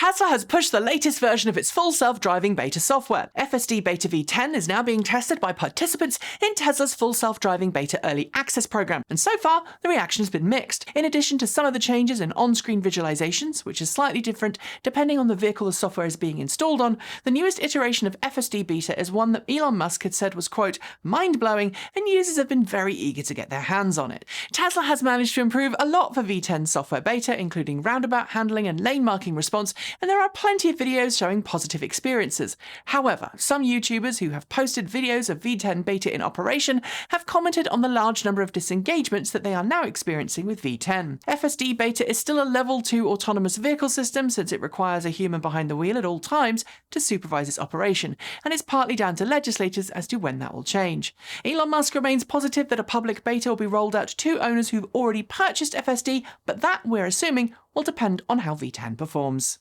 Tesla has pushed the latest version of its full self-driving beta software. FSD Beta V10 is now being tested by participants in Tesla's full self-driving beta early access program, and so far, the reaction has been mixed. In addition to some of the changes in on-screen visualizations, which is slightly different depending on the vehicle the software is being installed on, the newest iteration of FSD Beta is one that Elon Musk had said was, quote, mind-blowing, and users have been very eager to get their hands on it. Tesla has managed to improve a lot for V10 software beta, including roundabout handling and lane marking response, and there are plenty of videos showing positive experiences. However, some YouTubers who have posted videos of V10 beta in operation have commented on the large number of disengagements that they are now experiencing with V10. FSD beta is still a level 2 autonomous vehicle system since it requires a human behind the wheel at all times to supervise its operation, and it's partly down to legislators as to when that will change. Elon Musk remains positive that a public beta will be rolled out to owners who've already purchased FSD, but that, we're assuming, will depend on how V10 performs.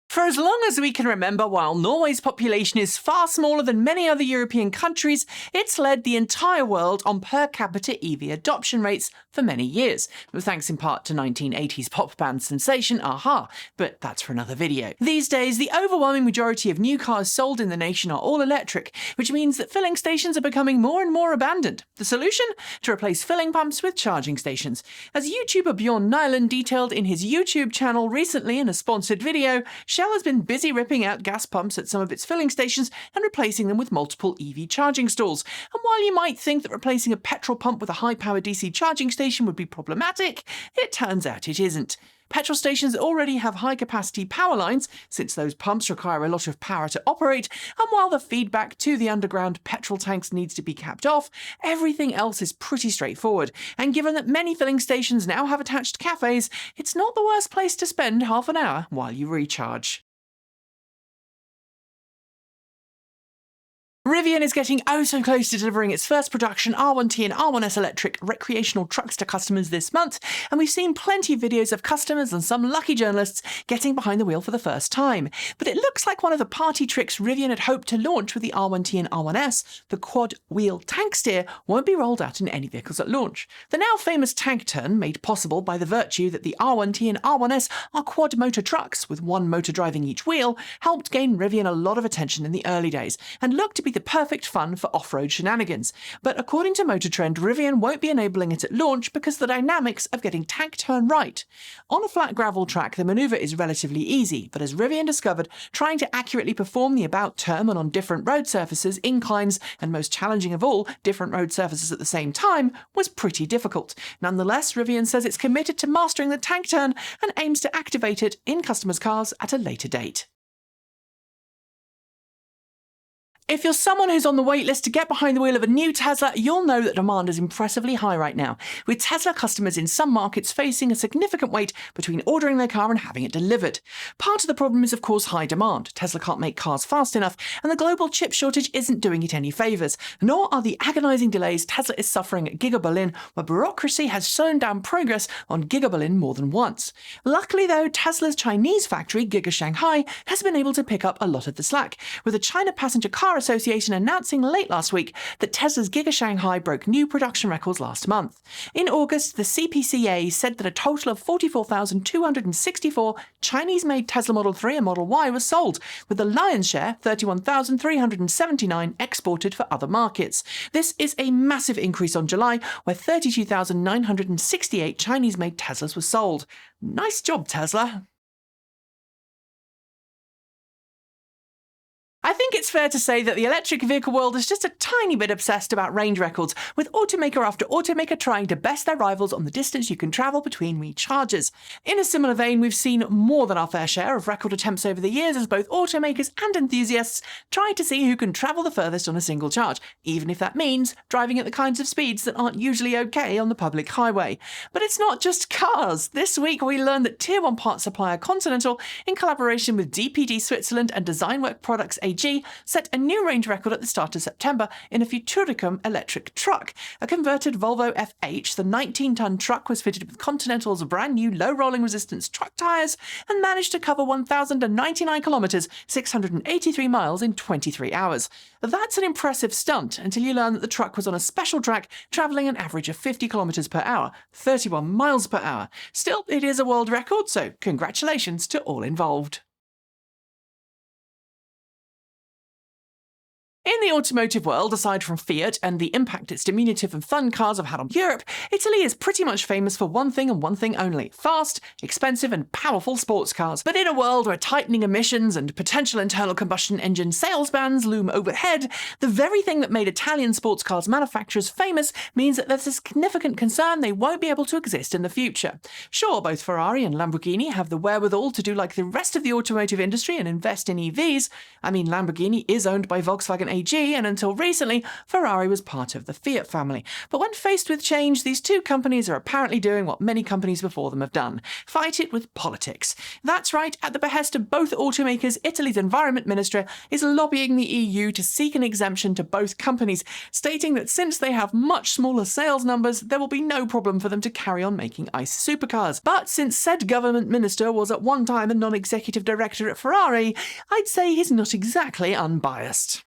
For as long as we can remember, while Norway's population is far smaller than many other European countries, it's led the entire world on per capita EV adoption rates for many years, thanks in part to 1980s pop band sensation a-ha, but that's for another video. These days, the overwhelming majority of new cars sold in the nation are all electric, which means that filling stations are becoming more and more abandoned. The solution? To replace filling pumps with charging stations. As YouTuber Bjorn Nyland detailed in his YouTube channel recently in a sponsored video, Shell has been busy ripping out gas pumps at some of its filling stations and replacing them with multiple EV charging stalls. And while you might think that replacing a petrol pump with a high-power DC charging station would be problematic, it turns out it isn't. Petrol stations already have high-capacity power lines, since those pumps require a lot of power to operate, and while the feedback to the underground petrol tanks needs to be capped off, everything else is pretty straightforward. And given that many filling stations now have attached cafes, it's not the worst place to spend half an hour while you recharge. Rivian is getting oh so close to delivering its first production R1T and R1S electric recreational trucks to customers this month, and we've seen plenty of videos of customers and some lucky journalists getting behind the wheel for the first time. But it looks like one of the party tricks Rivian had hoped to launch with the R1T and R1S, the quad-wheel tank steer, won't be rolled out in any vehicles at launch. The now famous tank turn, made possible by the virtue that the R1T and R1S are quad-motor trucks with one motor driving each wheel, helped gain Rivian a lot of attention in the early days, and looked to be the perfect fun for off-road shenanigans. But according to Motor Trend, Rivian won't be enabling it at launch because the dynamics of getting tank turn right. On a flat gravel track, the manoeuvre is relatively easy, but as Rivian discovered, trying to accurately perform the about turn on different road surfaces, inclines, and most challenging of all, different road surfaces at the same time, was pretty difficult. Nonetheless, Rivian says it's committed to mastering the tank turn and aims to activate it in customers' cars at a later date. If you're someone who's on the waitlist to get behind the wheel of a new Tesla, you'll know that demand is impressively high right now, with Tesla customers in some markets facing a significant wait between ordering their car and having it delivered. Part of the problem is, of course, high demand. Tesla can't make cars fast enough, and the global chip shortage isn't doing it any favours, nor are the agonising delays Tesla is suffering at Giga Berlin, where bureaucracy has slowed down progress on Giga Berlin more than once. Luckily, though, Tesla's Chinese factory, Giga Shanghai, has been able to pick up a lot of the slack, with the China Passenger Car Association announcing late last week that Tesla's Giga Shanghai broke new production records last month. In August, the CPCA said that a total of 44,264 Chinese-made Tesla Model 3 and Model Y was sold, with the lion's share, 31,379, exported for other markets. This is a massive increase on July, where 32,968 Chinese-made Teslas were sold. Nice job, Tesla. I think it's fair to say that the electric vehicle world is just a tiny bit obsessed about range records, with automaker after automaker trying to best their rivals on the distance you can travel between recharges. In a similar vein, we've seen more than our fair share of record attempts over the years as both automakers and enthusiasts try to see who can travel the furthest on a single charge, even if that means driving at the kinds of speeds that aren't usually okay on the public highway. But it's not just cars. This week we learned that Tier 1 parts supplier Continental, in collaboration with DPD Switzerland and design work products agency AG set a new range record at the start of September in a Futuricum electric truck. A converted Volvo FH, the 19-ton truck was fitted with Continental's brand new low-rolling resistance truck tyres and managed to cover 1,099 kilometres, 683 miles in 23 hours. That's an impressive stunt until you learn that the truck was on a special track travelling an average of 50 kilometres per hour, 31 miles per hour. Still, it is a world record, so congratulations to all involved. In the automotive world, aside from Fiat and the impact its diminutive and fun cars have had on Europe, Italy is pretty much famous for one thing and one thing only: fast, expensive and powerful sports cars. But in a world where tightening emissions and potential internal combustion engine sales bans loom overhead, the very thing that made Italian sports cars manufacturers famous means that there's a significant concern they won't be able to exist in the future. Sure, both Ferrari and Lamborghini have the wherewithal to do like the rest of the automotive industry and invest in EVs. I mean, Lamborghini is owned by Volkswagen AG, and until recently, Ferrari was part of the Fiat family. But when faced with change, these two companies are apparently doing what many companies before them have done: fight it with politics. That's right, at the behest of both automakers, Italy's Environment Minister is lobbying the EU to seek an exemption to both companies, stating that since they have much smaller sales numbers, there will be no problem for them to carry on making ICE supercars. But since said government minister was at one time a non-executive director at Ferrari, I'd say he's not exactly unbiased.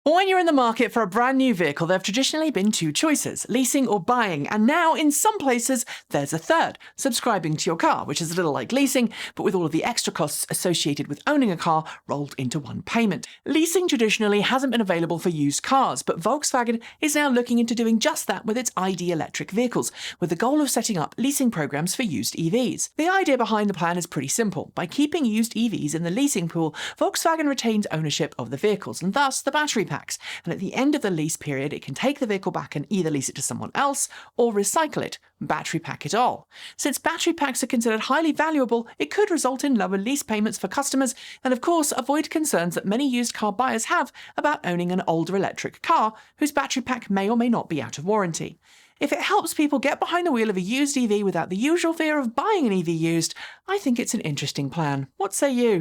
When you're in the market for a brand new vehicle, there have traditionally been two choices: leasing or buying, and now in some places there's a third: subscribing to your car, which is a little like leasing, but with all of the extra costs associated with owning a car rolled into one payment. Leasing traditionally hasn't been available for used cars, but Volkswagen is now looking into doing just that with its ID electric vehicles, with the goal of setting up leasing programs for used EVs. The idea behind the plan is pretty simple. By keeping used EVs in the leasing pool, Volkswagen retains ownership of the vehicles and thus the battery packs, and at the end of the lease period it can take the vehicle back and either lease it to someone else or recycle it, battery pack it all. Since battery packs are considered highly valuable, it could result in lower lease payments for customers and of course avoid concerns that many used car buyers have about owning an older electric car whose battery pack may or may not be out of warranty. If it helps people get behind the wheel of a used EV without the usual fear of buying an EV used, I think it's an interesting plan. What say you?